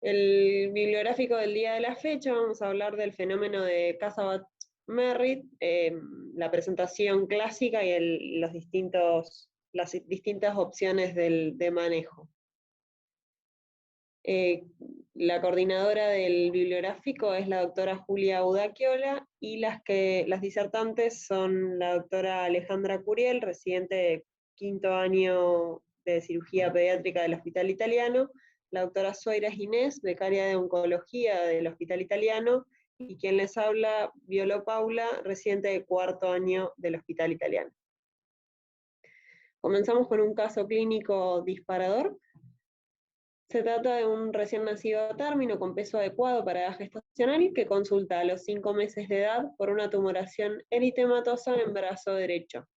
El bibliográfico del día de la fecha, vamos a hablar del fenómeno de Casabat-Merritt, la presentación clásica y las distintas opciones de manejo. La coordinadora del bibliográfico es la doctora Julia Udakiola y las disertantes son la doctora Alejandra Curiel, residente de 5º año de cirugía pediátrica del Hospital Italiano, la doctora Zoraida Ginés, becaria de oncología del Hospital Italiano, y quien les habla, Violo Paula, residente de 4º año del Hospital Italiano. Comenzamos con un caso clínico disparador. Se trata de un recién nacido a término con peso adecuado para edad gestacional que consulta a los 5 meses de edad por una tumoración eritematosa en brazo derecho,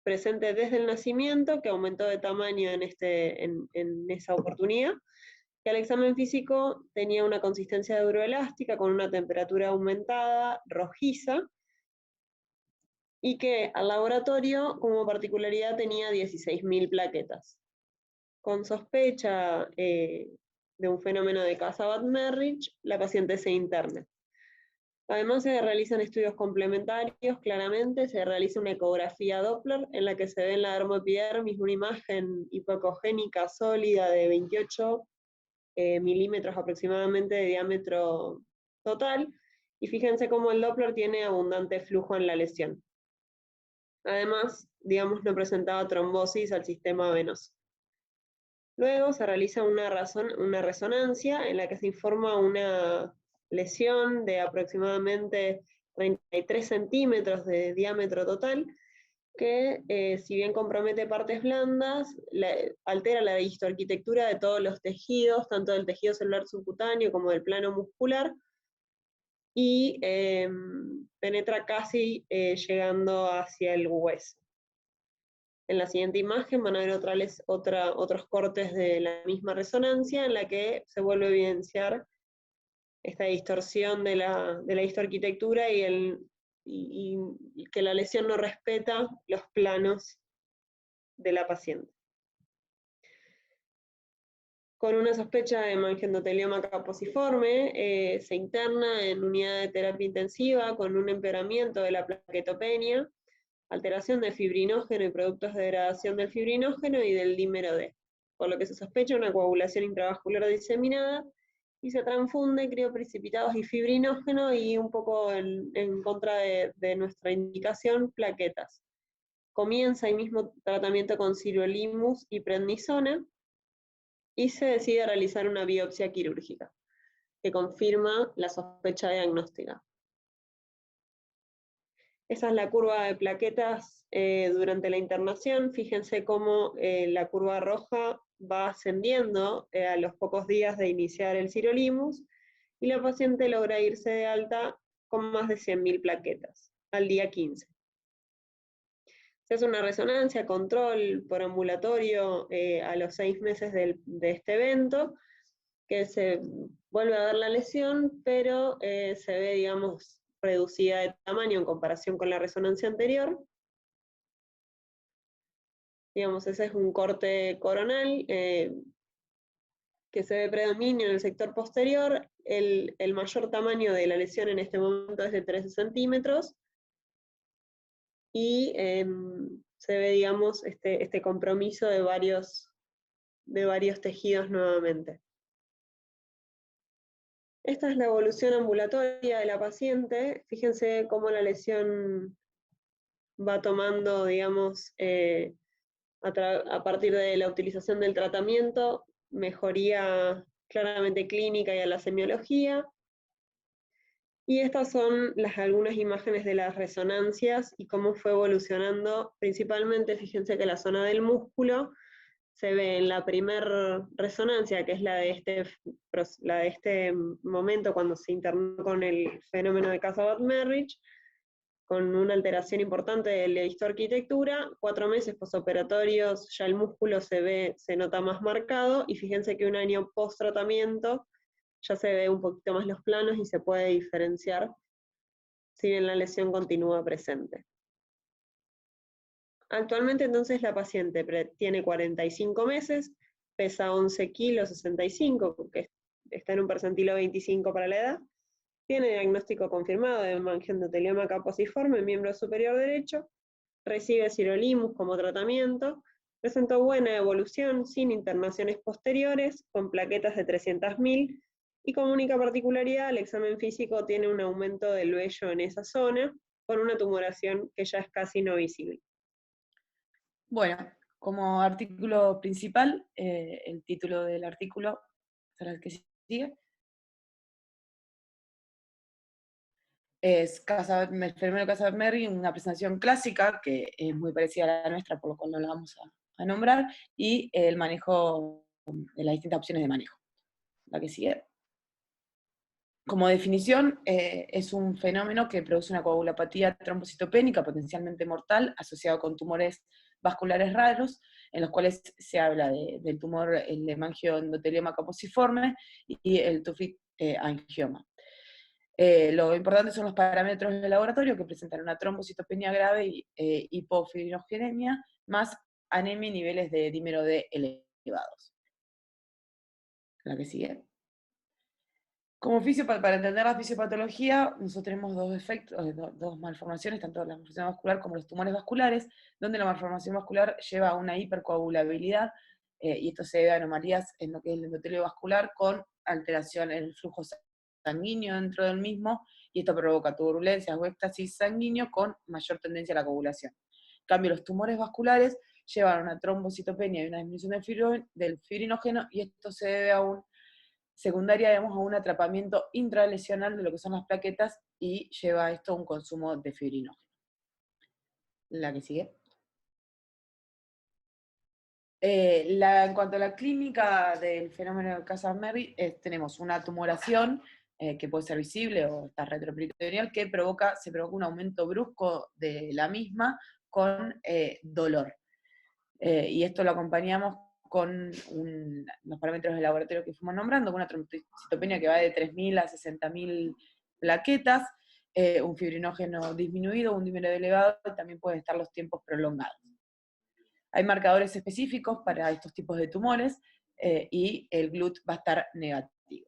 presente desde el nacimiento, que aumentó de tamaño en esa oportunidad, que al examen físico tenía una consistencia duroelástica con una temperatura aumentada, rojiza, y que al laboratorio, como particularidad, tenía 16.000 plaquetas. Con sospecha de un fenómeno de Casabat-Merritt, la paciente se interna. Además se realizan estudios complementarios, claramente se realiza una ecografía Doppler en la que se ve en la dermoepidermis una imagen hipocogénica sólida de 28 milímetros aproximadamente de diámetro total, y fíjense cómo el Doppler tiene abundante flujo en la lesión. Además, digamos, no presentaba trombosis al sistema venoso. Luego se realiza una resonancia en la que se informa una lesión de aproximadamente 33 centímetros de diámetro total, que si bien compromete partes blandas, altera la histoarquitectura de todos los tejidos, tanto del tejido celular subcutáneo como del plano muscular, y penetra casi llegando hacia el hueso. En la siguiente imagen van a ver otros cortes de la misma resonancia en la que se vuelve a evidenciar esta distorsión de la histoarquitectura y que la lesión no respeta los planos de la paciente. Con una sospecha de mangendotelioma caposiforme, se interna en unidad de terapia intensiva con un empeoramiento de la plaquetopenia, alteración de fibrinógeno y productos de degradación del fibrinógeno y del dímero D, por lo que se sospecha una coagulación intravascular diseminada y se transfunde crioprecipitados y fibrinógeno y un poco en contra de nuestra indicación, plaquetas. Comienza el mismo tratamiento con sirolimus y prednisona y se decide realizar una biopsia quirúrgica que confirma la sospecha diagnóstica. Esa es la curva de plaquetas durante la internación. Fíjense cómo la curva roja va ascendiendo a los pocos días de iniciar el sirolimus, y la paciente logra irse de alta con más de 100.000 plaquetas al día 15. Se hace una resonancia, control por ambulatorio a los 6 meses de este evento, que se vuelve a ver la lesión, pero se ve, digamos, reducida de tamaño en comparación con la resonancia anterior. Digamos, ese es un corte coronal que se ve predominio en el sector posterior. El mayor tamaño de la lesión en este momento es de 13 centímetros, y se ve, digamos, este compromiso de varios tejidos nuevamente. Esta es la evolución ambulatoria de la paciente. Fíjense cómo la lesión va tomando, digamos, a partir de la utilización del tratamiento, mejoría claramente clínica y a la semiología. Y estas son algunas imágenes de las resonancias y cómo fue evolucionando. Principalmente, fíjense que la zona del músculo se ve en la primera resonancia, que es la de este momento cuando se internó con el fenómeno de Casabat-Merritt, con una alteración importante de la histoarquitectura. 4 meses posoperatorios ya el músculo se nota más marcado, y fíjense que un año post tratamiento ya se ve un poquito más los planos y se puede diferenciar si bien la lesión continúa presente. Actualmente entonces la paciente tiene 45 meses, pesa 11 kilos 65, que es está en un percentilo 25 para la edad, tiene diagnóstico confirmado de mangiendotelioma caposiforme, miembro superior derecho, recibe sirolimus como tratamiento, presentó buena evolución sin internaciones posteriores, con plaquetas de 300.000, y como única particularidad, el examen físico tiene un aumento del vello en esa zona, con una tumoración que ya es casi no visible. Bueno, como artículo principal, el título del artículo será el que sigue. Es Fenómeno Casa-Merry, una presentación clásica que es muy parecida a la nuestra, por lo cual no la vamos a nombrar, y el manejo de las distintas opciones de manejo. La que sigue. Como definición, es un fenómeno que produce una coagulopatía trombocitopénica potencialmente mortal asociado con tumores vasculares raros, en los cuales se habla del tumor, el hemangioendotelioma caposiforme y el tufic angioma. Lo importante son los parámetros del laboratorio, que presentan una trombocitopenia grave y hipofibrinogenemia, más anemia y niveles de dímero D elevados. La que sigue. Como para entender la fisiopatología, nosotros tenemos dos efectos, dos malformaciones, tanto la malformación vascular como los tumores vasculares, donde la malformación vascular lleva a una hipercoagulabilidad, y esto se debe a anomalías en lo que es el endotelio vascular, con alteración en el flujo sanguíneo dentro del mismo, y esto provoca turbulencias o éxtasis sanguíneo con mayor tendencia a la coagulación. En cambio, los tumores vasculares llevan a una trombocitopenia y una disminución del fibrinógeno, y esto se debe a un secundaria, digamos, a un atrapamiento intralesional de lo que son las plaquetas y lleva esto a un consumo de fibrinógeno. La que sigue. En cuanto a la clínica del fenómeno de Casa-Merry, tenemos una tumoración que puede ser visible o está retroperitoneal, que se provoca un aumento brusco de la misma con dolor. Y esto lo acompañamos con los parámetros del laboratorio que fuimos nombrando, con una trombocitopenia que va de 3.000 a 60.000 plaquetas, un fibrinógeno disminuido, un dímero elevado, y también pueden estar los tiempos prolongados. Hay marcadores específicos para estos tipos de tumores, y el GLUT va a estar negativo.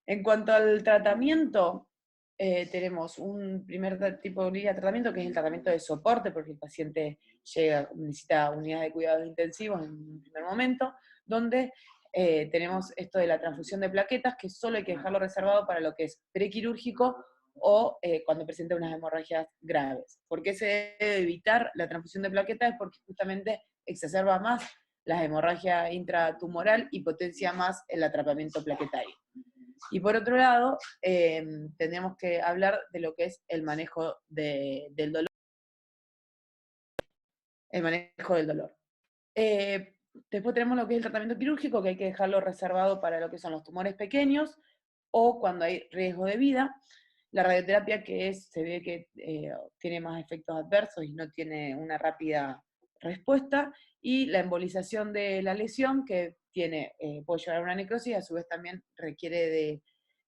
En cuanto al tratamiento, tenemos un primer tipo de línea de tratamiento, que es el tratamiento de soporte, porque el paciente necesita unidades de cuidados intensivos en un primer momento, donde tenemos esto de la transfusión de plaquetas, que solo hay que dejarlo reservado para lo que es prequirúrgico o cuando presenta unas hemorragias graves. ¿Por qué se debe evitar la transfusión de plaquetas? Es porque justamente exacerba más la hemorragia intratumoral y potencia más el atrapamiento plaquetario. Y por otro lado, tendríamos que hablar de lo que es el manejo del dolor. El manejo del dolor. Después tenemos lo que es el tratamiento quirúrgico, que hay que dejarlo reservado para lo que son los tumores pequeños o cuando hay riesgo de vida. La radioterapia, se ve que tiene más efectos adversos y no tiene una rápida respuesta. Y la embolización de la lesión, que puede llevar a una necrosis, y a su vez también requiere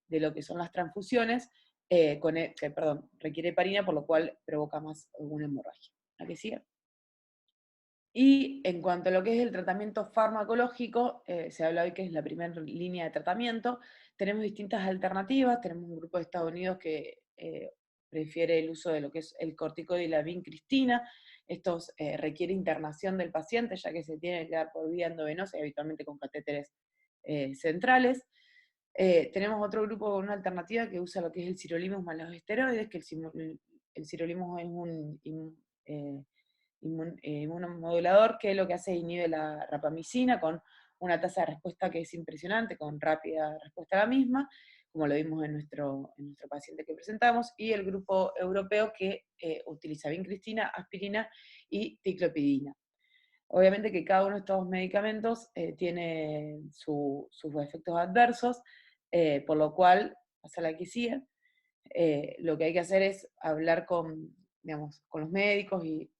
de lo que son las transfusiones, requiere heparina, por lo cual provoca más alguna hemorragia. ¿La que sigue? Y en cuanto a lo que es el tratamiento farmacológico, se habla hoy que es la primera línea de tratamiento. Tenemos distintas alternativas. Tenemos un grupo de Estados Unidos que prefiere el uso de lo que es el corticoide y la vincristina. Esto requiere internación del paciente, ya que se tiene que dar por vía endovenosa y habitualmente con catéteres centrales. Tenemos otro grupo, una alternativa que usa lo que es el sirolimus más los esteroides, que el sirolimus es un inmunomodulador, que lo que hace es inhibe la rapamicina con una tasa de respuesta que es impresionante, con rápida respuesta a la misma, como lo vimos en nuestro paciente que presentamos, y el grupo europeo que utiliza vincristina, aspirina y ticlopidina. Obviamente que cada uno de estos medicamentos tiene sus efectos adversos, por lo cual, hasta la que sigue, lo que hay que hacer es hablar digamos, con los médicos y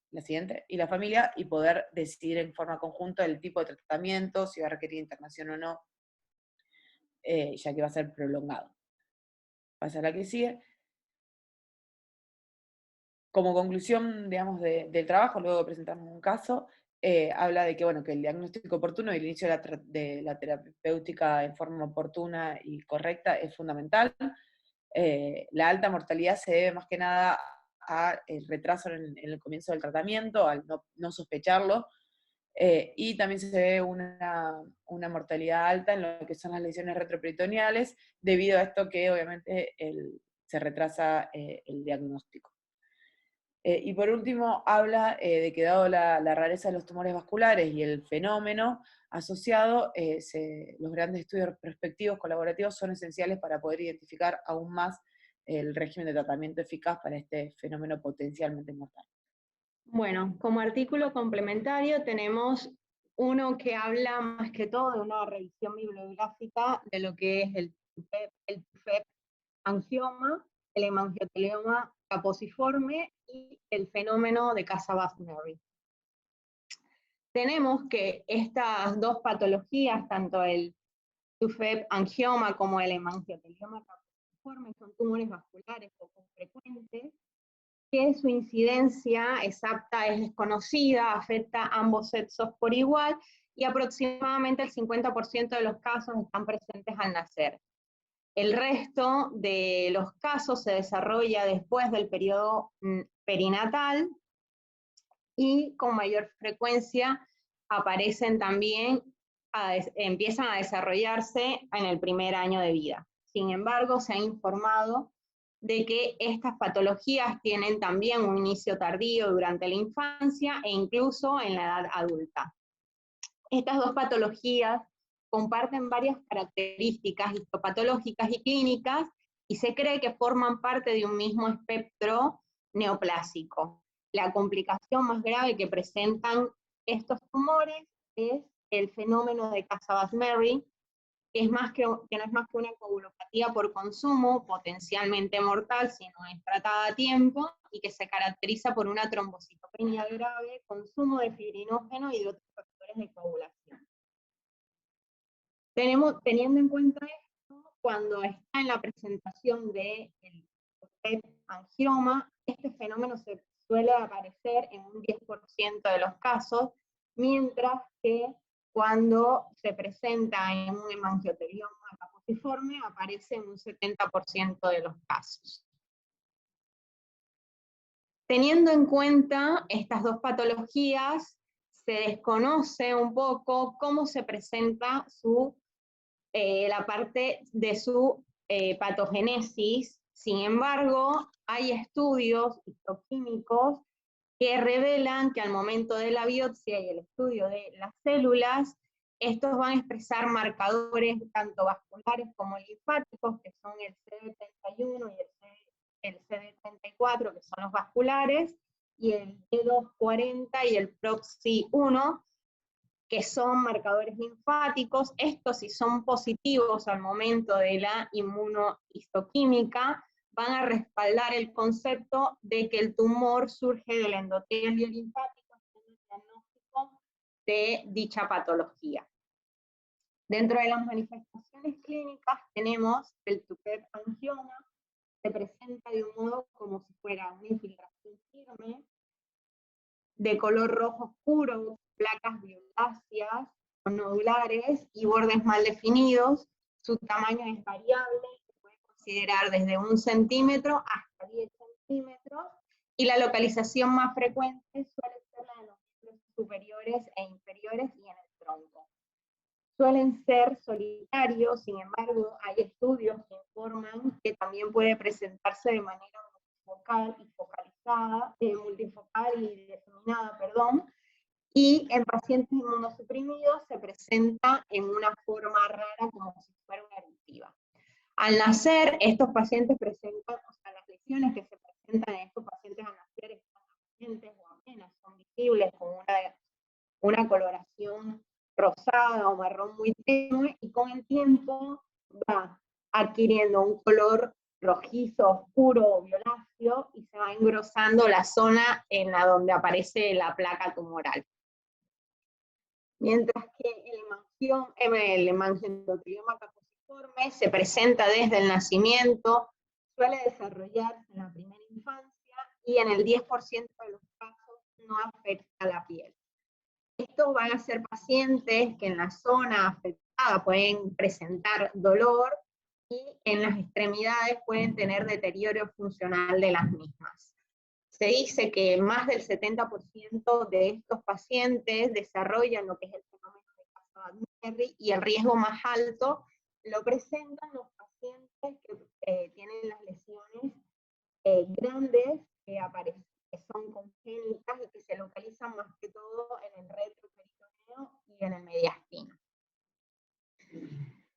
la familia, y poder decidir en forma conjunta el tipo de tratamiento, si va a requerir internación o no, ya que va a ser prolongado. Pasa a la que sigue. Como conclusión, digamos, del trabajo, luego de presentarnos un caso, habla de que, bueno, que el diagnóstico oportuno y el inicio de la terapéutica en forma oportuna y correcta es fundamental. La alta mortalidad se debe más que nada al retraso en el comienzo del tratamiento, al no sospecharlo, y también se ve una mortalidad alta en lo que son las lesiones retroperitoneales, debido a esto que obviamente se retrasa el diagnóstico. Y por último, habla de que dado la rareza de los tumores vasculares y el fenómeno asociado, los grandes estudios prospectivos colaborativos son esenciales para poder identificar aún más el régimen de tratamiento eficaz para este fenómeno potencialmente mortal. Bueno, como artículo complementario tenemos uno que habla más que todo de una revisión bibliográfica de lo que es el TUFEP angioma, el hemangiotelioma caposiforme y el fenómeno de Casa-Buss-Murray. Tenemos que estas dos patologías, tanto el TUFEP angioma como el hemangiotelioma caposiforme, son tumores vasculares poco frecuentes, que su incidencia exacta es desconocida, afecta a ambos sexos por igual, y aproximadamente el 50% de los casos están presentes al nacer. El resto de los casos se desarrolla después del periodo perinatal, y con mayor frecuencia aparecen también, empiezan a desarrollarse en el primer año de vida. Sin embargo, se ha informado de que estas patologías tienen también un inicio tardío durante la infancia e incluso en la edad adulta. Estas dos patologías comparten varias características histopatológicas y clínicas y se cree que forman parte de un mismo espectro neoplásico. La complicación más grave que presentan estos tumores es el fenómeno de Casa-Buss-Murray, que no es más que una coagulopatía por consumo, potencialmente mortal si no es tratada a tiempo, y que se caracteriza por una trombocitopenia grave, consumo de fibrinógeno y de otros factores de coagulación. Teniendo en cuenta esto, cuando está en la presentación del angioma, este fenómeno se suele aparecer en un 10% de los casos, mientras que cuando se presenta en un hemangiotelioma caposiforme aparece en un 70% de los casos. Teniendo en cuenta estas dos patologías, se desconoce un poco cómo se presenta la parte de su patogénesis. Sin embargo, hay estudios histoquímicos que revelan que al momento de la biopsia y el estudio de las células, estos van a expresar marcadores tanto vasculares como linfáticos, que son el CD31 y el CD34, que son los vasculares, y el D240 y el PROXI1, que son marcadores linfáticos. Estos, si son positivos al momento de la inmunohistoquímica, van a respaldar el concepto de que el tumor surge del endotelio linfático, en el diagnóstico de dicha patología. Dentro de las manifestaciones clínicas tenemos el TUFEP angioma, se presenta de un modo como si fuera una infiltración firme, de color rojo oscuro, placas violáceas o nodulares y bordes mal definidos. Su tamaño es variable, se puede considerar desde 1 centímetro hasta 10 centímetros, y la localización más frecuente suele ser la de los miembros superiores e inferiores y en el tronco. Suelen ser solitarios, sin embargo, hay estudios que informan que también puede presentarse de manera multifocal y focalizada, multifocal y diseminada, y en pacientes inmunosuprimidos se presenta en una forma rara como si fuera una eruptiva. Al nacer, estos pacientes presentan, o sea, las lesiones que se presentan en estos pacientes al nacer están absentes o apenas son visibles con una coloración rosada o marrón muy tenue, y con el tiempo va adquiriendo un color rojizo, oscuro o violáceo, y se va engrosando la zona en la donde aparece la placa tumoral. Mientras que el hemangiotelioma caposiforme se presenta desde el nacimiento, suele desarrollarse en la primera infancia y en el 10% de los casos no afecta la piel. Estos van a ser pacientes que en la zona afectada pueden presentar dolor y en las extremidades pueden tener deterioro funcional de las mismas. Se dice que más del 70% de estos pacientes desarrollan lo que es el fenómeno de Cassavant-Merry, y el riesgo más alto lo presentan los pacientes que tienen las lesiones grandes que son congénitas y que se localizan más que todo en el retroperitoneo y en el mediastino.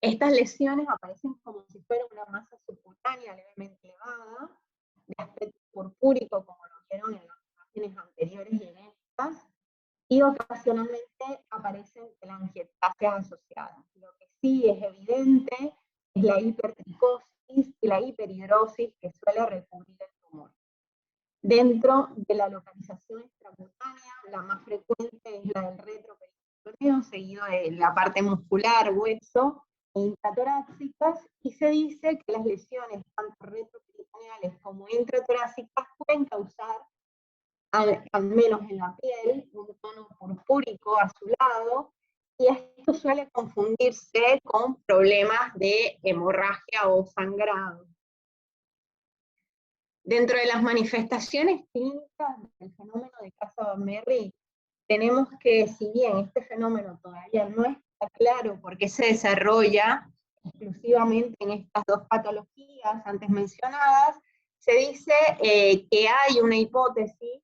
Estas lesiones aparecen como si fuera una masa subcutánea levemente elevada, de aspecto purpúrico, como lo vieron en las imágenes anteriores y en estas, y ocasionalmente aparecen telangiectasias asociadas. Lo que sí es evidente es la hipertricosis y la hiperhidrosis que suele recubrir el tumor. Dentro de la localización extracutánea, la más frecuente es la del retroperitoneo, seguido de la parte muscular, hueso, e intratorácicas, y se dice que las lesiones tanto retroperitoneales como intratorácicas pueden causar, al menos en la piel, un tono purpúrico azulado, y esto suele confundirse con problemas de hemorragia o sangrado. Dentro de las manifestaciones clínicas del fenómeno de Cassavant-Merry, tenemos que, si bien este fenómeno todavía no está claro por qué se desarrolla exclusivamente en estas dos patologías antes mencionadas, se dice que hay una hipótesis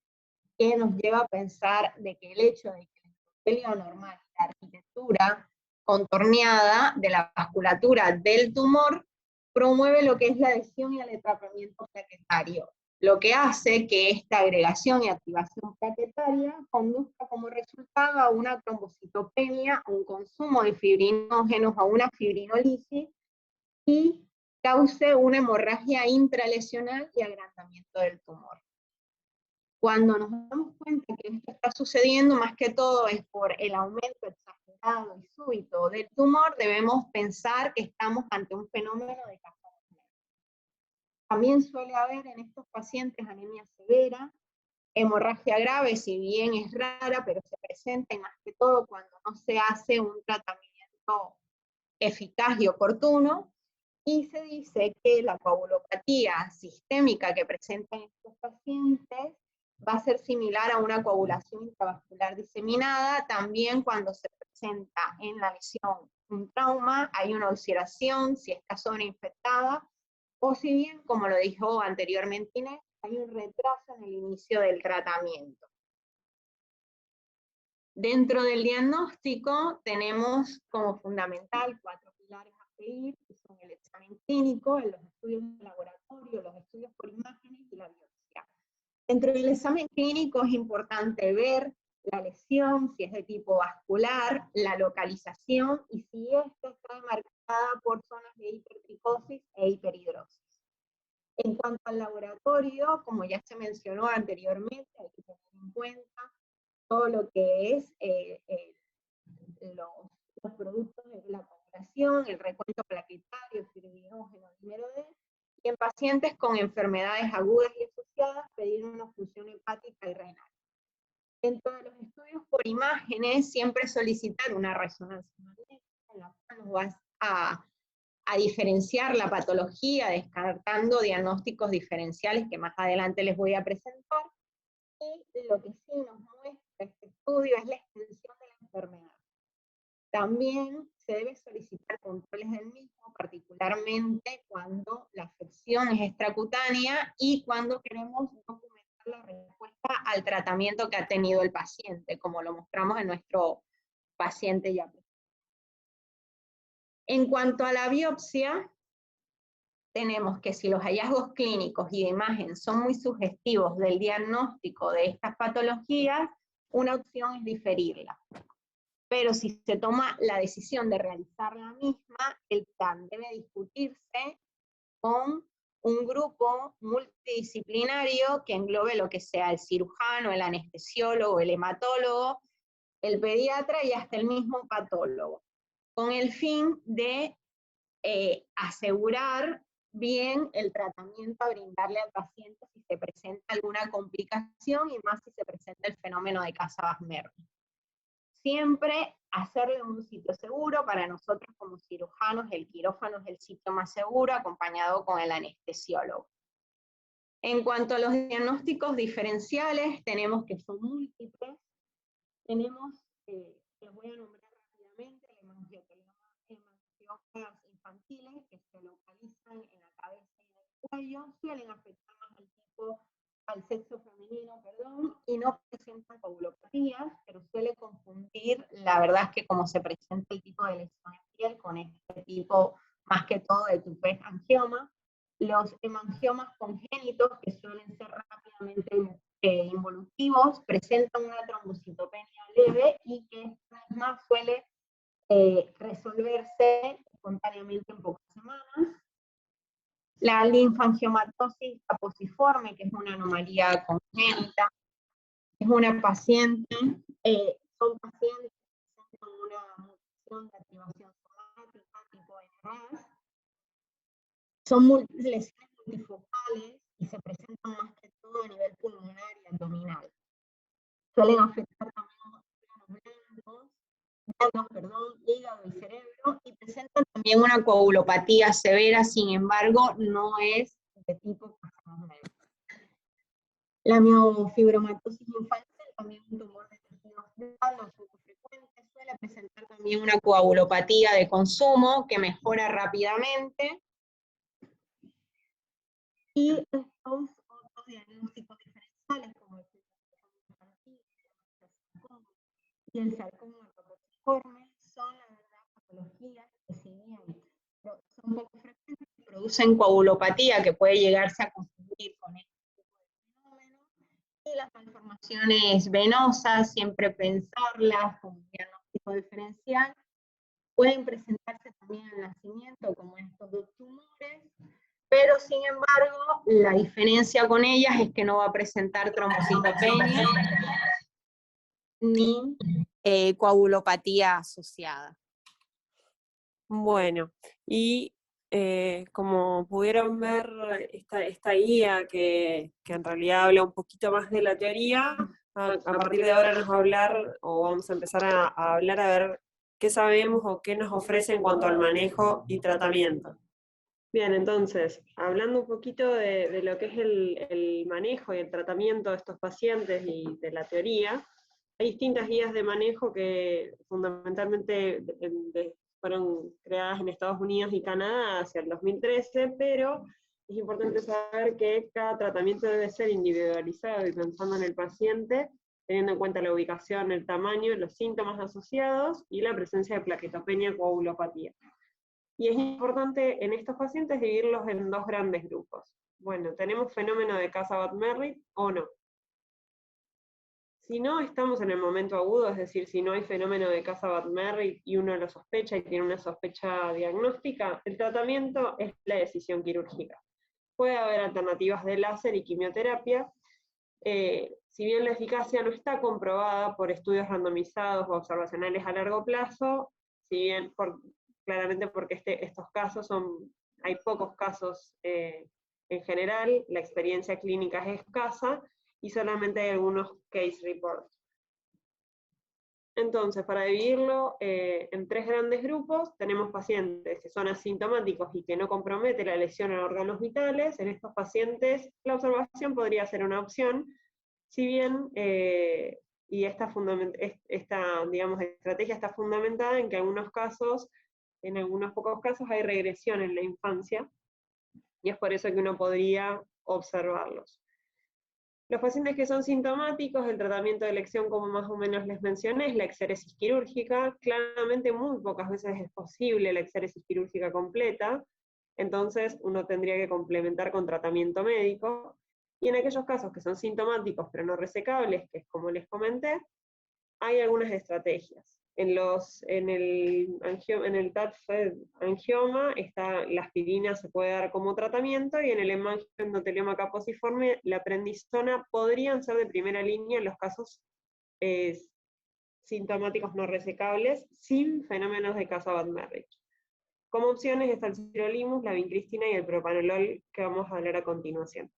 que nos lleva a pensar de que el hecho de que el endotelio anormal, la arquitectura contorneada de la vasculatura del tumor, promueve lo que es la adhesión y el atrapamiento plaquetario, lo que hace que esta agregación y activación plaquetaria conduzca como resultado a una trombocitopenia, un consumo de fibrinógenos, a una fibrinolisis, y cause una hemorragia intralesional y agrandamiento del tumor. Cuando nos damos cuenta que esto está sucediendo, más que todo es por el aumento exagerado y súbito del tumor, debemos pensar que estamos ante un fenómeno de Cassavant-Merry. También suele haber en estos pacientes anemia severa, hemorragia grave, si bien es rara, pero se presenta, y más que todo cuando no se hace un tratamiento eficaz y oportuno, y se dice que la coagulopatía sistémica que presentan estos pacientes va a ser similar a una coagulación intravascular diseminada. También cuando se presenta en la lesión un trauma, hay una ulceración, si está sobreinfectada, o si bien, como lo dijo anteriormente Inés, hay un retraso en el inicio del tratamiento. Dentro del diagnóstico tenemos como fundamental 4 pilares a seguir, que son el examen clínico, los estudios de laboratorio, los estudios por imágenes y la biopsia. Dentro del examen clínico es importante ver la lesión, si es de tipo vascular, la localización, y si esta está marcada por zonas de hipertricosis e hiperhidrosis. En cuanto al laboratorio, como ya se mencionó anteriormente, hay que tener en cuenta todo lo que es los productos de la coagulación, el recuento plaquetario, fibrinógeno, dímero D, y en pacientes con enfermedades agudas y asociadas, pedir una función hepática y renal. Dentro de los estudios por imágenes, siempre solicitar una resonancia magnética, en la cual nos va a diferenciar la patología, descartando diagnósticos diferenciales que más adelante les voy a presentar, y lo que sí nos muestra este estudio es la extensión de la enfermedad. También se debe solicitar controles del mismo, particularmente cuando la afección es extracutánea y cuando queremos documentar la respuesta al tratamiento que ha tenido el paciente, como lo mostramos en nuestro paciente ya. En cuanto a la biopsia, tenemos que si los hallazgos clínicos y de imagen son muy sugestivos del diagnóstico de estas patologías, una opción es diferirla. Pero si se toma la decisión de realizar la misma, el plan debe discutirse con un grupo multidisciplinario que englobe lo que sea el cirujano, el anestesiólogo, el hematólogo, el pediatra y hasta el mismo patólogo, con el fin de asegurar bien el tratamiento a brindarle al paciente si se presenta alguna complicación, y más si se presenta el fenómeno de Cassavant-Merry. siempre hacerle un sitio seguro. Para nosotros como cirujanos, el quirófano es el sitio más seguro, acompañado con el anestesiólogo. En cuanto a los diagnósticos diferenciales, tenemos que son múltiples. Tenemos, los voy a nombrar rápidamente, el hemangiomas infantiles, que se localizan en la cabeza y en el cuello, suelen afectar más al sexo femenino, y no presentan coagulopatías, pero suele confundir, la verdad es que como se presenta el tipo de lesión en piel con este tipo, más que todo, de tupés angioma. Los hemangiomas congénitos, que suelen ser rápidamente involutivos, presentan una trombocitopenia leve y que más suele resolverse espontáneamente en pocas semanas. La linfangiomatosis aposiforme, que es una anomalía congénita, es una paciente, son pacientes que presentan una mutación de activación somática tipo NRAS. Son lesiones multifocales y se presentan más que todo a nivel pulmonar y abdominal. Suelen afectar también los blancos, hígado y cerebro, y presentan también una coagulopatía severa, sin embargo, no es de tipo carcinoma. La miofibromatosis infantil, también un tumor de tejido blando poco frecuente, suele presentar también una coagulopatía de consumo que mejora rápidamente. Y estos otros diagnósticos diferenciales, como el infantil y el sarcoma aposiforme, son la verdad patologías que si bien son poco frecuentes, producen coagulopatía que puede llegarse a confundir con este tipo de fenómenos, y las malformaciones venosas, siempre pensarlas como un diagnóstico diferencial, pueden presentarse también al nacimiento como estos dos tumores, pero sin embargo, la diferencia con ellas es que no va a presentar trombocitopenia ni coagulopatía asociada. Bueno, y como pudieron ver, esta guía que en realidad habla un poquito más de la teoría, a partir de ahora nos va a hablar, o vamos a empezar a hablar a ver qué sabemos o qué nos ofrece en cuanto al manejo y tratamiento. Bien, entonces, hablando un poquito de lo que es el manejo y el tratamiento de estos pacientes y de la teoría, hay distintas guías de manejo que fundamentalmente fueron creadas en Estados Unidos y Canadá hacia el 2013, pero es importante saber que cada tratamiento debe ser individualizado y pensando en el paciente, teniendo en cuenta la ubicación, el tamaño, los síntomas asociados y la presencia de plaquetopenia o coagulopatía. Y es importante en estos pacientes dividirlos en dos grandes grupos. Bueno, ¿tenemos fenómeno de Casa-Butt-Merritt o no? Si no estamos en el momento agudo, es decir, si no hay fenómeno de Casa-Butt-Merritt y uno lo sospecha y tiene una sospecha diagnóstica, el tratamiento es la decisión quirúrgica. Puede haber alternativas de láser y quimioterapia. Si bien la eficacia no está comprobada por estudios randomizados o observacionales a largo plazo, si bien claramente porque estos casos hay pocos casos en general, la experiencia clínica es escasa, y solamente hay algunos case reports. Entonces, para dividirlo en tres grandes grupos, tenemos pacientes que son asintomáticos y que no compromete la lesión en órganos vitales. En estos pacientes, la observación podría ser una opción, si bien y esta digamos, estrategia está fundamentada en que en algunos pocos casos hay regresión en la infancia, y es por eso que uno podría observarlos. Los pacientes que son sintomáticos, el tratamiento de elección, como más o menos les mencioné, es la exéresis quirúrgica. Claramente muy pocas veces es posible la exéresis quirúrgica completa, entonces uno tendría que complementar con tratamiento médico. Y en aquellos casos que son sintomáticos pero no resecables, que es como les comenté, hay algunas estrategias. En el TAT-FED angioma, la aspirina se puede dar como tratamiento, y en el hemangioma caposiforme, la prednisona podrían ser de primera línea en los casos sintomáticos no resecables, sin fenómenos de Casa-Butt-Merritt. Como opciones está el sirolimus, la vincristina y el propanolol, que vamos a hablar a continuación.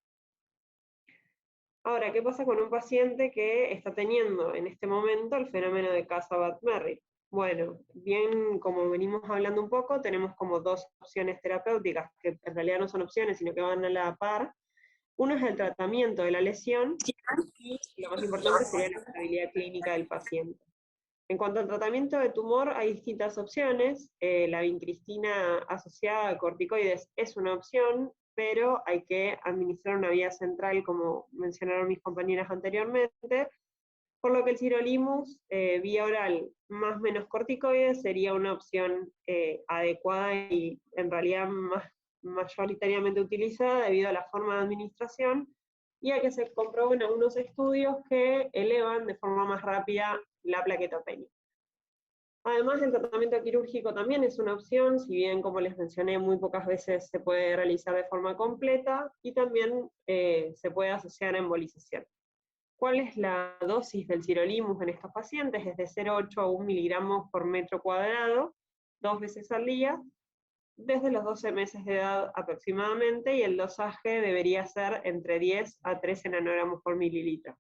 Ahora, ¿qué pasa con un paciente que está teniendo en este momento el fenómeno de Casa-Bad-Merritt? Bueno, bien, como venimos hablando un poco, tenemos como dos opciones terapéuticas, que en realidad no son opciones, sino que van a la par. Uno es el tratamiento de la lesión, y lo más importante sería la estabilidad clínica del paciente. En cuanto al tratamiento de tumor, hay distintas opciones. La vincristina asociada a corticoides es una opción, pero hay que administrar una vía central, como mencionaron mis compañeras anteriormente, por lo que el sirolimus, vía oral más menos corticoides, sería una opción adecuada y en realidad mayoritariamente utilizada debido a la forma de administración y a que se comprueben algunos estudios que elevan de forma más rápida la plaquetopenia. Además, el tratamiento quirúrgico también es una opción, si bien, como les mencioné, muy pocas veces se puede realizar de forma completa, y también se puede asociar a embolización. ¿Cuál es la dosis del sirolimus en estos pacientes? Es de 0,8 a 1 miligramos por metro cuadrado, 2 veces al día, desde los 12 meses de edad aproximadamente, y el dosaje debería ser entre 10 a 13 nanogramos por mililitro.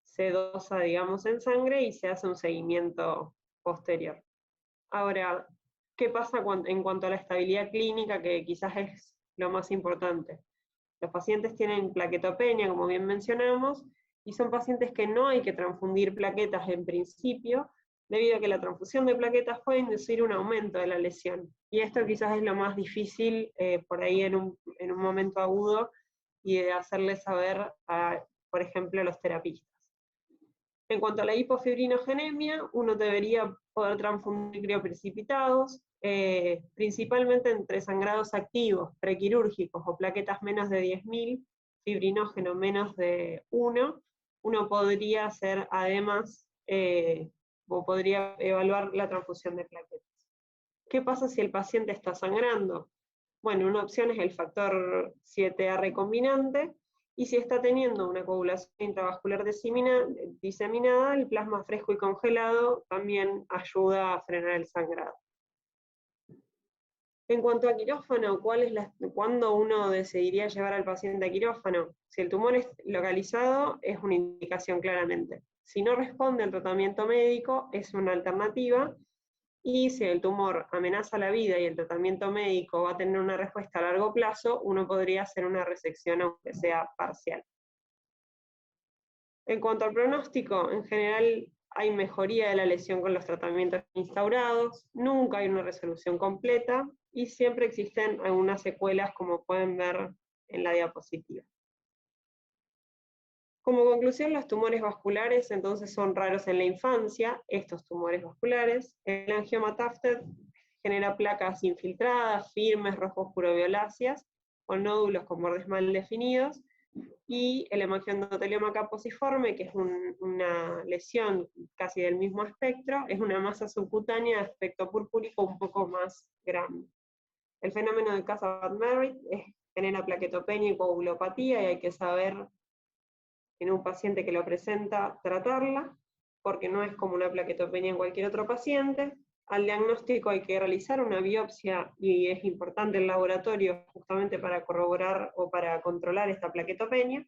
Se dosa, digamos, en sangre y se hace un seguimiento posterior. Ahora, ¿qué pasa en cuanto a la estabilidad clínica, que quizás es lo más importante? Los pacientes tienen plaquetopenia, como bien mencionamos, y son pacientes que no hay que transfundir plaquetas en principio, debido a que la transfusión de plaquetas puede inducir un aumento de la lesión. Y esto quizás es lo más difícil por ahí en un momento agudo, y de hacerle saber a, por ejemplo, a los terapistas. En cuanto a la hipofibrinogenemia, uno debería poder transfundir crioprecipitados, principalmente entre sangrados activos, prequirúrgicos o plaquetas menos de 10.000, fibrinógeno menos de 1, uno podría hacer además, o podría evaluar la transfusión de plaquetas. ¿Qué pasa si el paciente está sangrando? Bueno, una opción es el factor 7A recombinante, y si está teniendo una coagulación intravascular diseminada, el plasma fresco y congelado también ayuda a frenar el sangrado. En cuanto a quirófano, ¿cuándo uno decidiría llevar al paciente a quirófano? Si el tumor es localizado, es una indicación claramente. Si no responde al tratamiento médico, es una alternativa. Y si el tumor amenaza la vida y el tratamiento médico va a tener una respuesta a largo plazo, uno podría hacer una resección aunque sea parcial. En cuanto al pronóstico, en general hay mejoría de la lesión con los tratamientos instaurados, nunca hay una resolución completa y siempre existen algunas secuelas, como pueden ver en la diapositiva. Como conclusión, los tumores vasculares entonces son raros en la infancia, estos tumores vasculares. El angioma Tufted genera placas infiltradas, firmes, rojo oscuro violáceas, con nódulos con bordes mal definidos, y el hemangioma caposiforme, que es una lesión casi del mismo espectro, es una masa subcutánea de aspecto purpúrico un poco más grande. El fenómeno de Casa-Bad-Merritt genera plaquetopenia y coagulopatía, y hay que saber en un paciente que lo presenta tratarla, porque no es como una plaquetopenia en cualquier otro paciente. Al diagnóstico hay que realizar una biopsia, y es importante el laboratorio justamente para corroborar o para controlar esta plaquetopenia,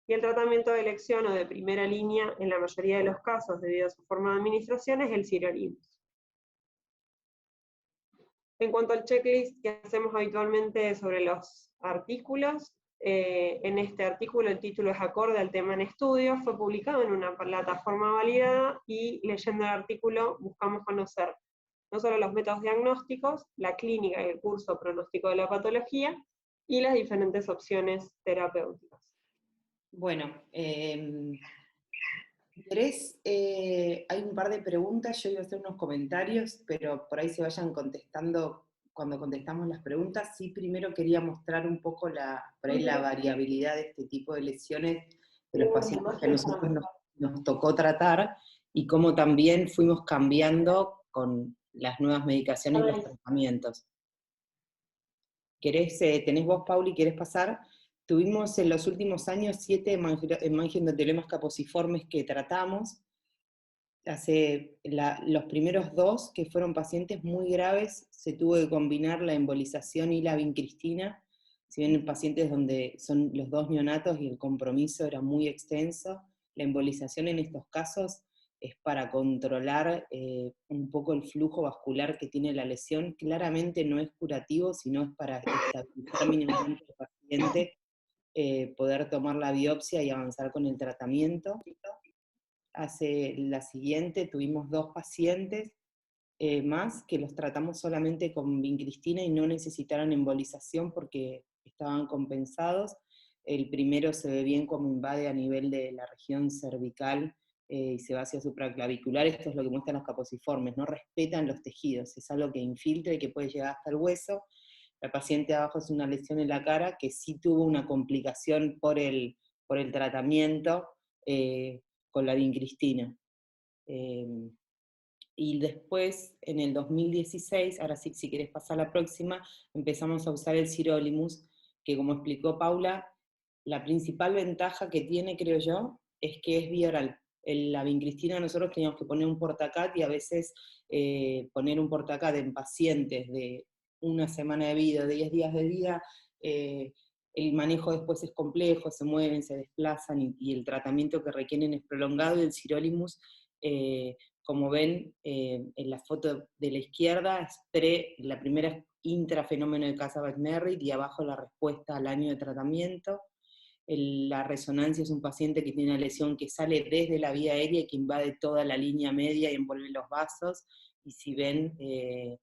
y el tratamiento de elección o de primera línea en la mayoría de los casos, debido a su forma de administración, es el sirolimus. En cuanto al checklist que hacemos habitualmente sobre los artículos, en este artículo el título es acorde al tema en estudio, fue publicado en una plataforma validada, y leyendo el artículo buscamos conocer no solo los métodos diagnósticos, la clínica y el curso pronóstico de la patología, y las diferentes opciones terapéuticas. Bueno, ¿querés? Hay un par de preguntas, yo iba a hacer unos comentarios, pero por ahí se vayan contestando cuando contestamos las preguntas. Sí, primero quería mostrar un poco por ahí la variabilidad de este tipo de lesiones de los pacientes que a nosotros nos tocó tratar, y cómo también fuimos cambiando con las nuevas medicaciones y los tratamientos. ¿Tenés vos, Pauli, querés pasar? Tuvimos en los últimos años 7 hemangiendoteleomas caposiformes que tratamos. Los primeros 2, que fueron pacientes muy graves, se tuvo que combinar la embolización y la vincristina. Si bien en pacientes donde son los 2 neonatos y el compromiso era muy extenso, la embolización en estos casos es para controlar un poco el flujo vascular que tiene la lesión. Claramente no es curativo, sino es para estabilizar mínimamente al paciente, poder tomar la biopsia y avanzar con el tratamiento. Hace la siguiente tuvimos 2 pacientes más que los tratamos solamente con vincristina y no necesitaron embolización porque estaban compensados. El primero se ve bien como invade a nivel de la región cervical y se va hacia supraclavicular. Esto es lo que muestran los capociformes, no respetan los tejidos, es algo que infiltra y que puede llegar hasta el hueso. La paciente abajo es una lesión en la cara que sí tuvo una complicación por el tratamiento con la vincristina. Y después, en el 2016, ahora sí, si querés pasar a la próxima, empezamos a usar el sirolimus, que como explicó Paula, la principal ventaja que tiene, creo yo, es que es vía oral. La vincristina nosotros teníamos que poner un portacat y a veces poner un portacat en pacientes de 1 semana de vida, de 10 días de vida, el manejo después es complejo, se mueven, se desplazan y el tratamiento que requieren es prolongado, y el sirolimus, como ven en la foto de la izquierda, es la primera intrafenómeno de Casa-Beck-Merritt, y abajo la respuesta al año de tratamiento. La resonancia es un paciente que tiene una lesión que sale desde la vía aérea y que invade toda la línea media y envuelve los vasos, y si ven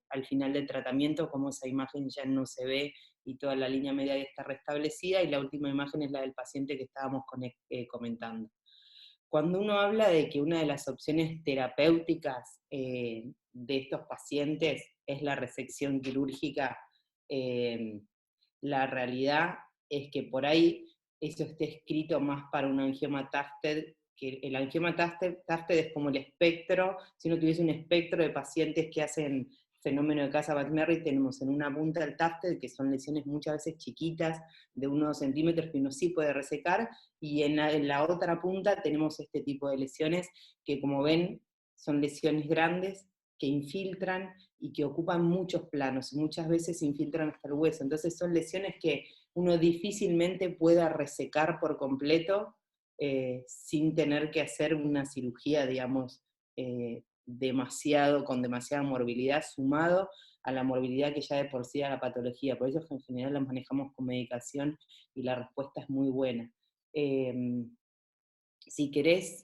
al final del tratamiento como esa imagen ya no se ve y toda la línea media está restablecida, y la última imagen es la del paciente que estábamos comentando. Cuando uno habla de que una de las opciones terapéuticas de estos pacientes es la resección quirúrgica, la realidad es que por ahí eso esté escrito más para un angioma Tafted, que el angioma Tafted es como el espectro. Si uno tuviese un espectro de pacientes que hacen fenómeno de Casa-Beck-Merritt, tenemos en una punta el Tafted, que son lesiones muchas veces chiquitas, de 1 o 2 centímetros, que uno sí puede resecar, y en la otra punta tenemos este tipo de lesiones que, como ven, son lesiones grandes, que infiltran y que ocupan muchos planos, y muchas veces infiltran hasta el hueso. Entonces son lesiones que uno difícilmente pueda resecar por completo sin tener que hacer una cirugía, digamos, con demasiada morbilidad, sumado a la morbilidad que ya de por sí da la patología. Por eso en general las manejamos con medicación y la respuesta es muy buena. Si querés,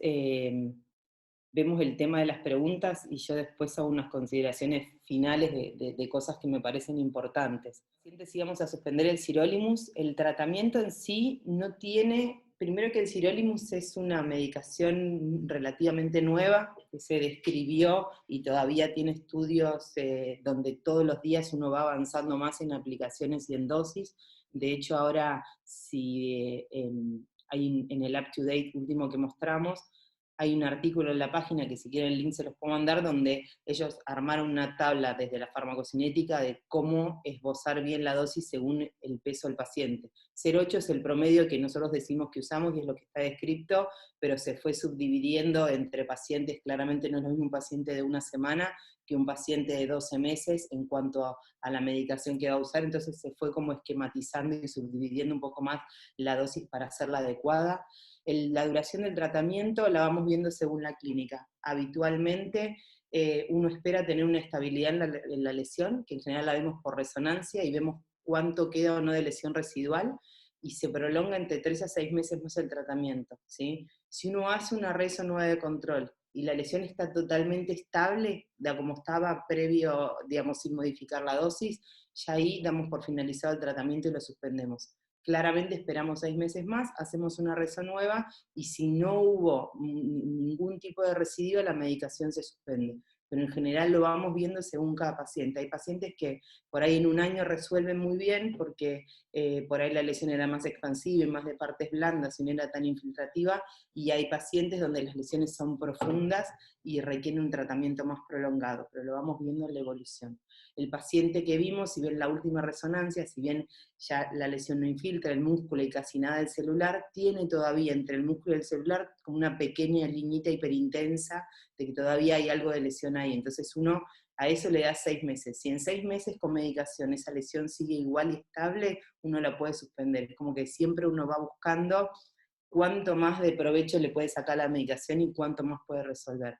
vemos el tema de las preguntas y yo después hago unas consideraciones finales de cosas que me parecen importantes. Si vamos a suspender el sirolimus, el tratamiento en sí no tiene, primero que el sirolimus es una medicación relativamente nueva, que se describió y todavía tiene estudios donde todos los días uno va avanzando más en aplicaciones y en dosis. De hecho ahora, si hay en el Up to Date último que mostramos, hay un artículo en la página, que si quieren el link se los puedo mandar, donde ellos armaron una tabla desde la farmacocinética de cómo esbozar bien la dosis según el peso del paciente. 0,8 es el promedio que nosotros decimos que usamos y es lo que está descrito, pero se fue subdividiendo entre pacientes. Claramente no es lo mismo un paciente de 1 semana que un paciente de 12 meses en cuanto a la medicación que va a usar, entonces se fue como esquematizando y subdividiendo un poco más la dosis para hacerla adecuada. La duración del tratamiento la vamos viendo según la clínica. Habitualmente uno espera tener una estabilidad en la lesión, que en general la vemos por resonancia, y vemos cuánto queda o no de lesión residual, y se prolonga entre 3 a 6 meses más el tratamiento, ¿sí? Si uno hace una reso nueva de control y la lesión está totalmente estable, de como estaba previo, digamos, sin modificar la dosis, ya ahí damos por finalizado el tratamiento y lo suspendemos. Claramente esperamos 6 meses más, hacemos una reso nueva, y si no hubo ningún tipo de residuo, la medicación se suspende. Pero en general lo vamos viendo según cada paciente. Hay pacientes que por ahí en 1 año resuelven muy bien, porque por ahí la lesión era más expansiva y más de partes blandas y no era tan infiltrativa, y hay pacientes donde las lesiones son profundas y requieren un tratamiento más prolongado, pero lo vamos viendo en la evolución. El paciente que vimos, si bien la última resonancia, si bien ya la lesión no infiltra el músculo y casi nada del celular, tiene todavía entre el músculo y el celular como una pequeña liñita hiperintensa de que todavía hay algo de lesión ahí. Entonces uno A eso le da 6 meses. Si en 6 meses con medicación esa lesión sigue igual y estable, uno la puede suspender. Es como que siempre uno va buscando cuánto más de provecho le puede sacar la medicación y cuánto más puede resolver.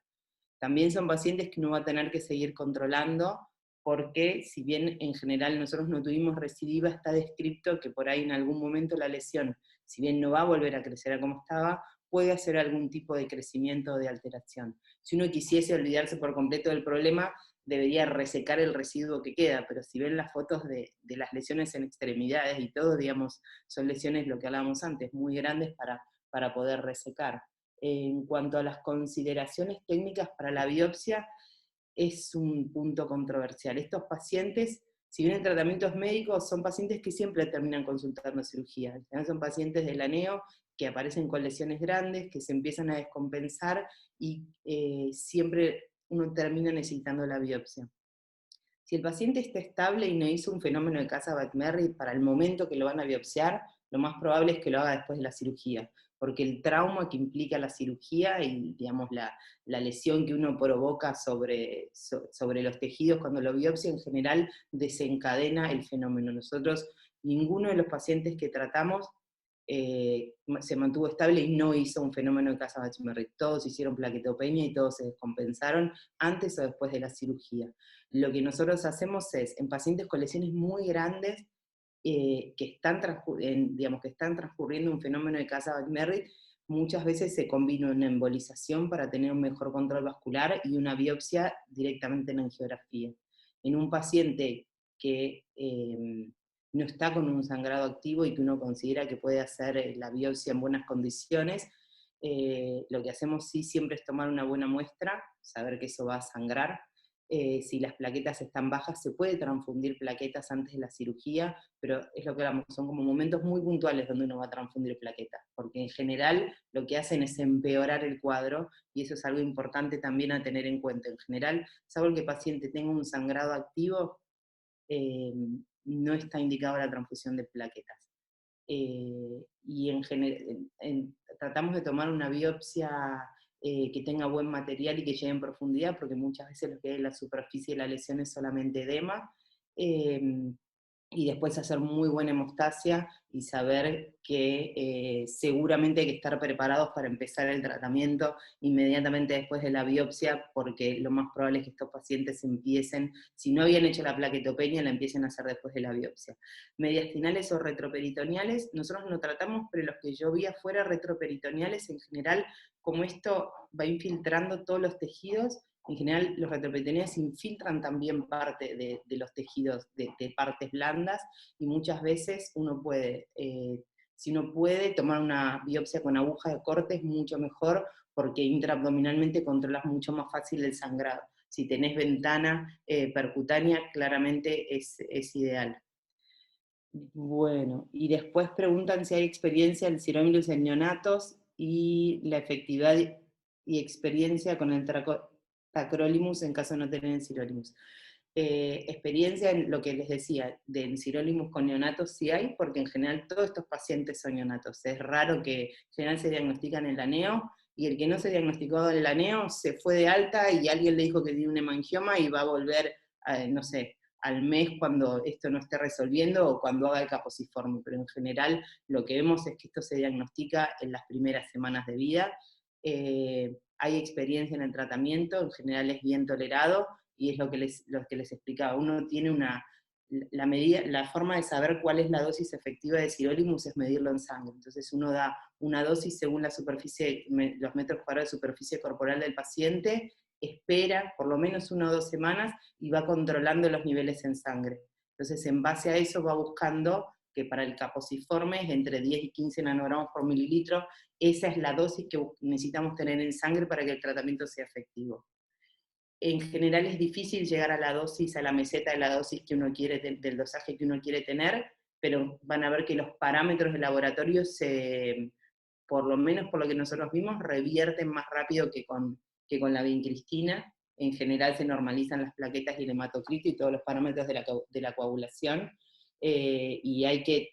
También son pacientes que uno va a tener que seguir controlando, porque si bien en general nosotros no tuvimos recidiva, está descrito que por ahí en algún momento la lesión, si bien no va a volver a crecer a como estaba, puede hacer algún tipo de crecimiento o de alteración. Si uno quisiese olvidarse por completo del problema, debería resecar el residuo que queda, pero si ven las fotos de las lesiones en extremidades y todo, digamos, son lesiones, lo que hablábamos antes, muy grandes para poder resecar. En cuanto a las consideraciones técnicas para la biopsia, es un punto controversial. Estos pacientes, si bien el tratamiento es médico, son pacientes que siempre terminan consultando cirugía. Son pacientes del aneo que aparecen con lesiones grandes, que se empiezan a descompensar y siempre uno termina necesitando la biopsia. Si el paciente está estable y no hizo un fenómeno de Casa-Batmerry para el momento que lo van a biopsiar, lo más probable es que lo haga después de la cirugía, porque el trauma que implica la cirugía y, digamos, la lesión que uno provoca sobre los tejidos cuando lo biopsia, en general desencadena el fenómeno. Nosotros, ninguno de los pacientes que tratamos se mantuvo estable y no hizo un fenómeno de Casa-Batmerry. Todos hicieron plaquetopenia y todos se descompensaron antes o después de la cirugía. Lo que nosotros hacemos es, en pacientes con lesiones muy grandes, que están transcurriendo un fenómeno de Casa-Batmerry, muchas veces se combina una embolización para tener un mejor control vascular y una biopsia directamente en angiografía. En un paciente que no está con un sangrado activo y que uno considera que puede hacer la biopsia en buenas condiciones, lo que hacemos sí siempre es tomar una buena muestra, saber que eso va a sangrar. Si las plaquetas están bajas, se puede transfundir plaquetas antes de la cirugía, pero es lo que hablamos, son como momentos muy puntuales donde uno va a transfundir plaquetas, porque en general lo que hacen es empeorar el cuadro, y eso es algo importante también a tener en cuenta. En general, salvo que el paciente tenga un sangrado activo, no está indicado la transfusión de plaquetas. Y en general, tratamos de tomar una biopsia que tenga buen material y que llegue en profundidad, porque muchas veces lo que hay en la superficie de la lesión es solamente edema, y después hacer muy buena hemostasia y saber que seguramente hay que estar preparados para empezar el tratamiento inmediatamente después de la biopsia, porque lo más probable es que estos pacientes empiecen, si no habían hecho la plaquetopenia, la empiecen a hacer después de la biopsia. Mediastinales o retroperitoneales, nosotros no tratamos, pero los que yo vi afuera, retroperitoneales en general, como esto va infiltrando todos los tejidos, en general los retroperitoneales infiltran también parte de los tejidos de partes blandas, y muchas veces uno puede, si uno puede tomar una biopsia con aguja de corte es mucho mejor, porque intraabdominalmente controlas mucho más fácil el sangrado. Si tenés ventana percutánea, claramente es ideal. Bueno, y después preguntan si hay experiencia del Sirolimus en neonatos y la efectividad y experiencia con el Tacrolimus en caso de no tener el Sirolimus. Experiencia en lo que les decía, del Sirolimus con neonatos sí hay, porque en general todos estos pacientes son neonatos. Es raro que en general se diagnostican en el aneo, y el que no se diagnosticó en el aneo se fue de alta y alguien le dijo que tiene un hemangioma y va a volver, no sé, al mes cuando esto no esté resolviendo o cuando haga el caposiforme, pero en general lo que vemos es que esto se diagnostica en las primeras semanas de vida. Hay experiencia en el tratamiento, en general es bien tolerado, y es lo que les explicaba. Uno tiene la forma de saber cuál es la dosis efectiva de Sirolimus es medirlo en sangre. Entonces uno da una dosis según la superficie, los metros cuadrados de superficie corporal del paciente, espera por lo menos 1 o 2 semanas y va controlando los niveles en sangre. Entonces en base a eso va buscando que para el caposiforme es entre 10 y 15 nanogramos por mililitro. Esa es la dosis que necesitamos tener en sangre para que el tratamiento sea efectivo. En general es difícil llegar a la dosis, a la meseta de la dosis que uno quiere, del dosaje que uno quiere tener, pero van a ver que los parámetros de laboratorio por lo menos por lo que nosotros vimos, revierten más rápido que con la vincristina. En general se normalizan las plaquetas y el hematocrito y todos los parámetros de la coagulación, y hay que,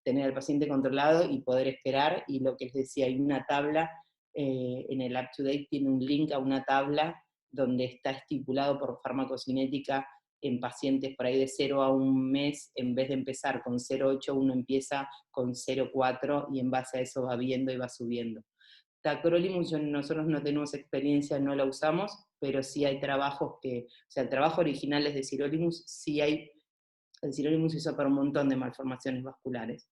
tener al paciente controlado y poder esperar, y lo que les decía, hay una tabla, en el UpToDate tiene un link a una tabla donde está estipulado por farmacocinética en pacientes por ahí de 0 a 1 mes, en vez de empezar con 0,8, uno empieza con 0,4 y en base a eso va viendo y va subiendo. Tacrolimus, nosotros no tenemos experiencia, no la usamos, pero sí hay trabajos que, o sea, el trabajo original es de sirolimus, sí hay, el sirolimus se usa para un montón de malformaciones vasculares,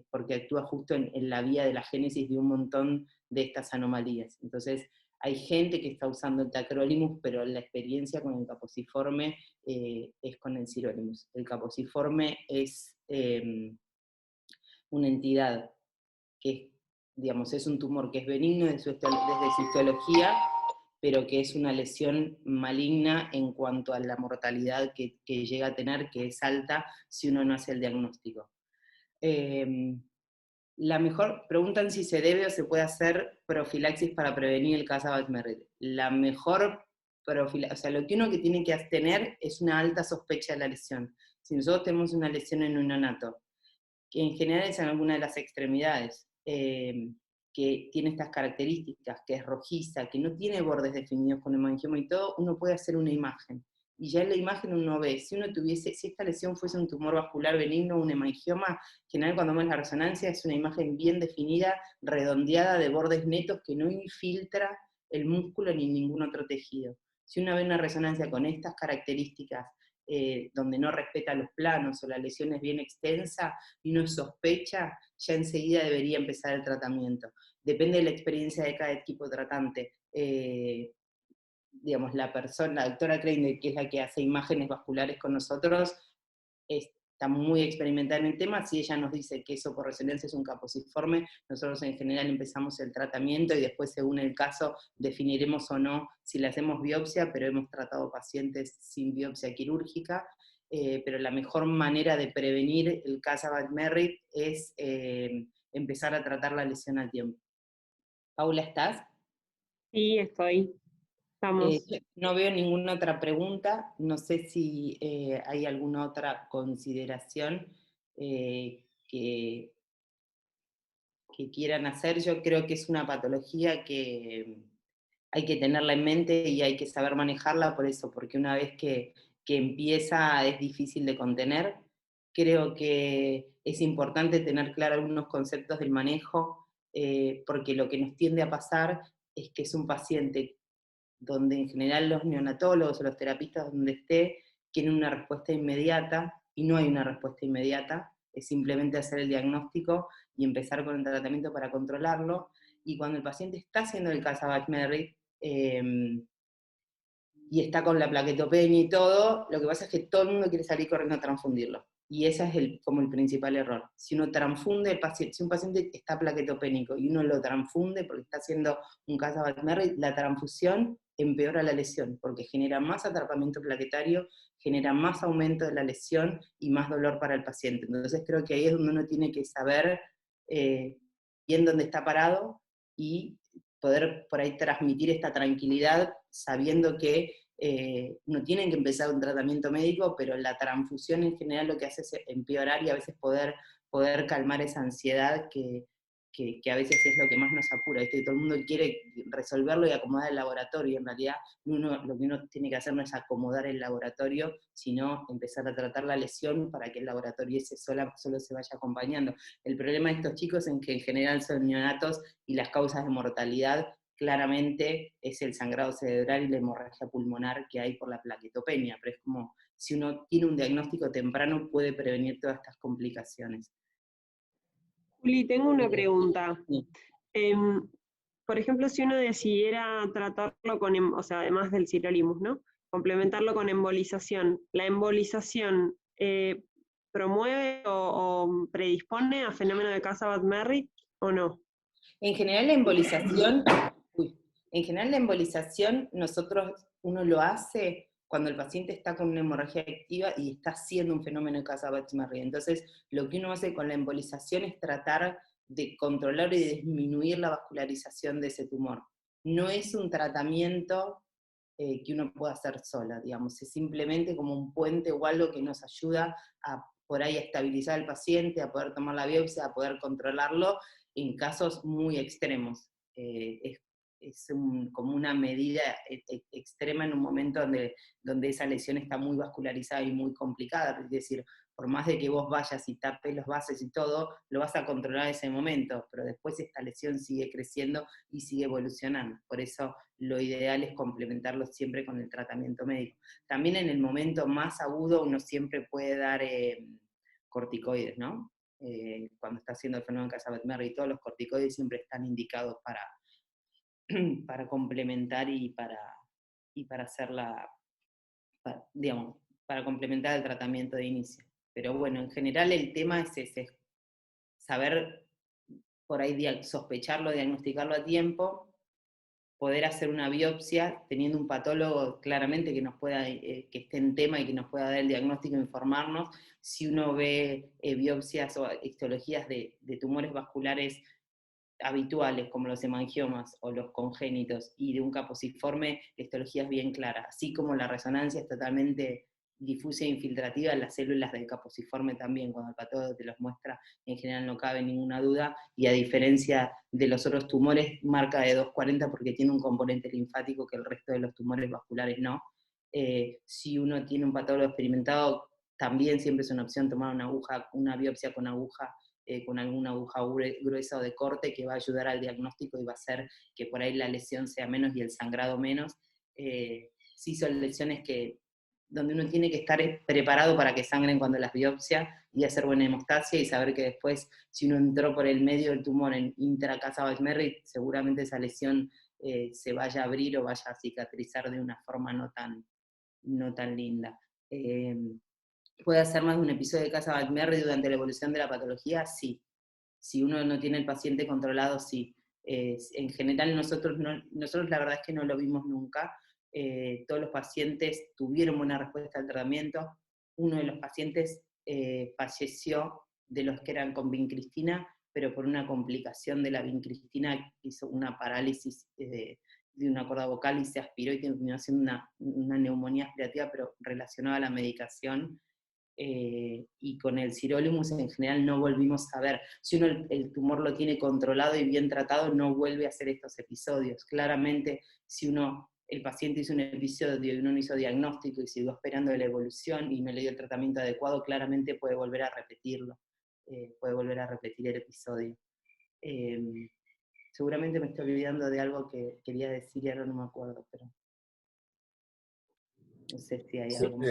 porque actúa justo en la vía de la génesis de un montón de estas anomalías. Entonces, hay gente que está usando el tacrolimus, pero la experiencia con el caposiforme es con el sirolimus. El caposiforme es una entidad que digamos, es un tumor que es benigno desde su histología, pero que es una lesión maligna en cuanto a la mortalidad que llega a tener, que es alta si uno no hace el diagnóstico. La mejor, preguntan si se debe o se puede hacer profilaxis para prevenir el Casabat-Merritt. La mejor profilaxis, o sea, lo que uno que tiene que tener es una alta sospecha de la lesión. Si nosotros tenemos una lesión en un neonato, que en general es en alguna de las extremidades, que tiene estas características, que es rojiza, que no tiene bordes definidos con hemangioma y todo, uno puede hacer una imagen. Y ya en la imagen uno ve, si esta lesión fuese un tumor vascular benigno, un hemangioma, en general cuando vemos la resonancia es una imagen bien definida, redondeada, de bordes netos, que no infiltra el músculo ni ningún otro tejido. Si uno ve una resonancia con estas características, donde no respeta los planos o la lesión es bien extensa y uno sospecha, ya enseguida debería empezar el tratamiento. Depende de la experiencia de cada equipo tratante. Digamos, la doctora Kreiner, que es la que hace imágenes vasculares con nosotros, está muy experimentada en el tema. Si ella nos dice que eso por resonancia es un caposiforme, nosotros en general empezamos el tratamiento y después, según el caso, definiremos o no si le hacemos biopsia, pero hemos tratado pacientes sin biopsia quirúrgica. Pero la mejor manera de prevenir el Casabat-Merritt es empezar a tratar la lesión a tiempo. Paula, ¿estás? Sí, estoy. Estamos. No veo ninguna otra pregunta, no sé si hay alguna otra consideración que quieran hacer. Yo creo que es una patología que hay que tenerla en mente y hay que saber manejarla por eso, porque una vez que empieza es difícil de contener. Creo que es importante tener claro algunos conceptos del manejo, porque lo que nos tiende a pasar es que es un paciente donde en general los neonatólogos o los terapistas donde esté quieren una respuesta inmediata, y no hay una respuesta inmediata, es simplemente hacer el diagnóstico y empezar con el tratamiento para controlarlo, y cuando el paciente está haciendo el Casabat-Merritt, y está con la plaquetopenia y todo, lo que pasa es que todo el mundo quiere salir corriendo a transfundirlo. Y ese es como el principal error. Si uno transfunde el paciente, si un paciente está plaquetopénico y uno lo transfunde porque está haciendo un Casabat-Merritt, la transfusión empeora la lesión, porque genera más atrapamiento plaquetario, genera más aumento de la lesión y más dolor para el paciente. Entonces creo que ahí es donde uno tiene que saber bien dónde está parado y poder por ahí transmitir esta tranquilidad sabiendo que no tienen que empezar un tratamiento médico, pero la transfusión en general lo que hace es empeorar y a veces poder calmar esa ansiedad que a veces es lo que más nos apura, ¿viste? Todo el mundo quiere resolverlo y acomodar el laboratorio, y en realidad lo que uno tiene que hacer no es acomodar el laboratorio, sino empezar a tratar la lesión para que el laboratorio ese solo se vaya acompañando. El problema de estos chicos es que en general son neonatos y las causas de mortalidad claramente es el sangrado cerebral y la hemorragia pulmonar que hay por la plaquetopenia, pero es como si uno tiene un diagnóstico temprano puede prevenir todas estas complicaciones. Juli, tengo una pregunta. Sí. Por ejemplo, si uno decidiera tratarlo con, o sea, además del sirolimus, ¿no? Complementarlo con embolización. ¿La embolización promueve o predispone a fenómeno de Casabat-Merritt o no? En general la embolización, uno lo hace cuando el paciente está con una hemorragia activa y está haciendo un fenómeno de Casabat-Merritt. Entonces, lo que uno hace con la embolización es tratar de controlar y disminuir la vascularización de ese tumor. No es un tratamiento que uno pueda hacer sola, digamos, es simplemente como un puente o algo que nos ayuda a por ahí a estabilizar al paciente, a poder tomar la biopsia, a poder controlarlo en casos muy extremos. como una medida extrema en un momento donde esa lesión está muy vascularizada y muy complicada, es decir, por más de que vos vayas y tapes los vasos y todo, lo vas a controlar en ese momento, pero después esta lesión sigue creciendo y sigue evolucionando. Por eso lo ideal es complementarlo siempre con el tratamiento médico. También en el momento más agudo uno siempre puede dar corticoides, ¿no? Cuando está haciendo el fenómeno Casabat-Merry, todos los corticoides siempre están indicados para complementar y para hacer digamos, para complementar el tratamiento de inicio. Pero bueno, en general el tema es ese, saber por ahí sospecharlo, diagnosticarlo a tiempo, poder hacer una biopsia teniendo un patólogo claramente que nos pueda, que esté en tema y que nos pueda dar el diagnóstico e informarnos. Si uno ve biopsias o histologías de tumores vasculares habituales, como los hemangiomas o los congénitos, y de un caposiforme, la histología es bien clara, así como la resonancia es totalmente difusa e infiltrativa, las células del caposiforme también, cuando el patólogo te los muestra, en general no cabe ninguna duda, y a diferencia de los otros tumores, marca de 240 porque tiene un componente linfático que el resto de los tumores vasculares no. Si uno tiene un patólogo experimentado, también siempre es una opción tomar una biopsia con aguja, con alguna aguja gruesa o de corte, que va a ayudar al diagnóstico y va a hacer que por ahí la lesión sea menos y el sangrado menos. Sí son lesiones donde uno tiene que estar preparado para que sangren cuando las biopsia y hacer buena hemostasia y saber que después, si uno entró por el medio del tumor en intra-Casabat-Merry, seguramente esa lesión se vaya a abrir o vaya a cicatrizar de una forma no tan linda. ¿Puede hacer más de un episodio de Casabat-Merry durante la evolución de la patología? Sí. Si uno no tiene el paciente controlado, sí. En general nosotros la verdad es que no lo vimos nunca. Todos los pacientes tuvieron buena respuesta al tratamiento. Uno de los pacientes falleció de los que eran con vincristina, pero por una complicación de la vincristina hizo una parálisis de una cuerda vocal y se aspiró y terminó haciendo una neumonía aspirativa, pero relacionada a la medicación. Y con el sirolimus en general no volvimos a ver. Si uno el tumor lo tiene controlado y bien tratado, no vuelve a hacer estos episodios. Claramente, si el paciente hizo un episodio y uno no hizo diagnóstico y siguió esperando la evolución y no le dio el tratamiento adecuado, claramente puede volver a repetirlo, puede volver a repetir el episodio. Seguramente me estoy olvidando de algo que quería decir y ahora no me acuerdo, pero no sé si hay algo más.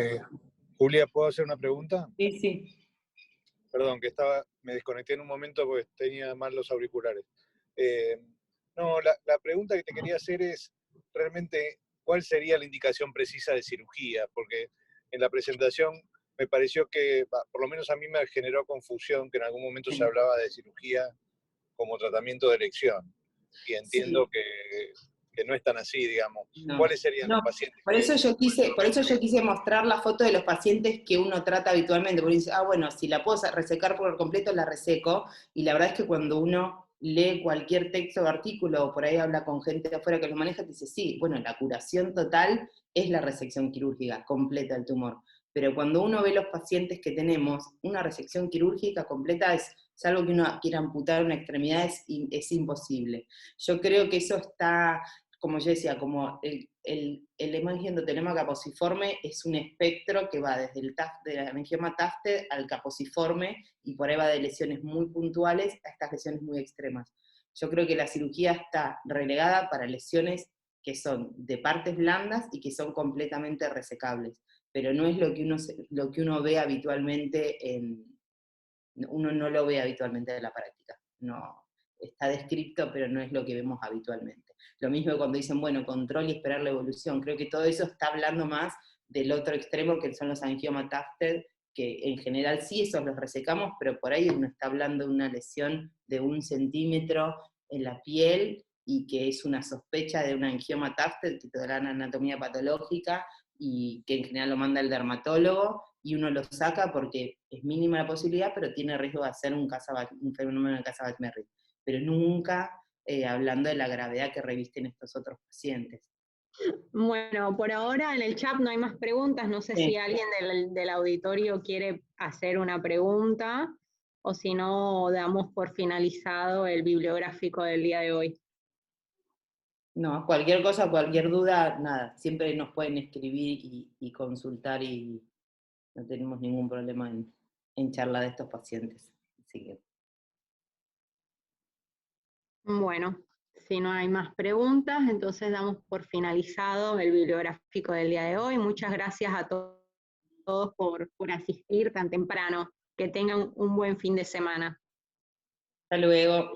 Julia, ¿puedo hacer una pregunta? Sí, sí. Perdón, me desconecté en un momento porque tenía mal los auriculares. No, la pregunta que te quería hacer es, realmente, ¿cuál sería la indicación precisa de cirugía? Porque en la presentación me pareció que, por lo menos a mí me generó confusión, que en algún momento se hablaba de cirugía como tratamiento de elección. Y entiendo que no es tan así, digamos. No. ¿Cuáles serían los pacientes? Por eso yo quise mostrar la foto de los pacientes que uno trata habitualmente, porque dice, bueno, si la puedo resecar por completo, la reseco, y la verdad es que cuando uno lee cualquier texto o artículo, o por ahí habla con gente de afuera que lo maneja, te dice, sí, bueno, la curación total es la resección quirúrgica, completa del tumor. Pero cuando uno ve los pacientes que tenemos, una resección quirúrgica completa es algo que uno quiera amputar una extremidad, es imposible. Yo creo que eso está, como yo decía, como el hemangioendotelema caposiforme es un espectro que va desde el angioma tafted al caposiforme, y por ahí va de lesiones muy puntuales a estas lesiones muy extremas. Yo creo que la cirugía está relegada para lesiones que son de partes blandas y que son completamente resecables, pero no es lo que uno ve habitualmente uno no lo ve habitualmente en la práctica. No, está descrito, pero no es lo que vemos habitualmente. Lo mismo cuando dicen, bueno, control y esperar la evolución. Creo que todo eso está hablando más del otro extremo, que son los angioma tufted, que en general sí, esos los resecamos, pero por ahí uno está hablando de una lesión de 1 centímetro en la piel, y que es una sospecha de un angioma tufted, que te dará una anatomía patológica, y que en general lo manda el dermatólogo, y uno lo saca porque es mínima la posibilidad, pero tiene riesgo de hacer un fenómeno de Casabat-Merry. Pero nunca hablando de la gravedad que revisten estos otros pacientes. Bueno, por ahora en el chat no hay más preguntas, no sé si alguien del auditorio quiere hacer una pregunta, o si no, damos por finalizado el bibliográfico del día de hoy. No, cualquier cosa, cualquier duda, nada, siempre nos pueden escribir y consultar y no tenemos ningún problema en charlar de estos pacientes. Así que... Bueno, si no hay más preguntas, entonces damos por finalizado el bibliográfico del día de hoy. Muchas gracias a todos por asistir tan temprano. Que tengan un buen fin de semana. Hasta luego.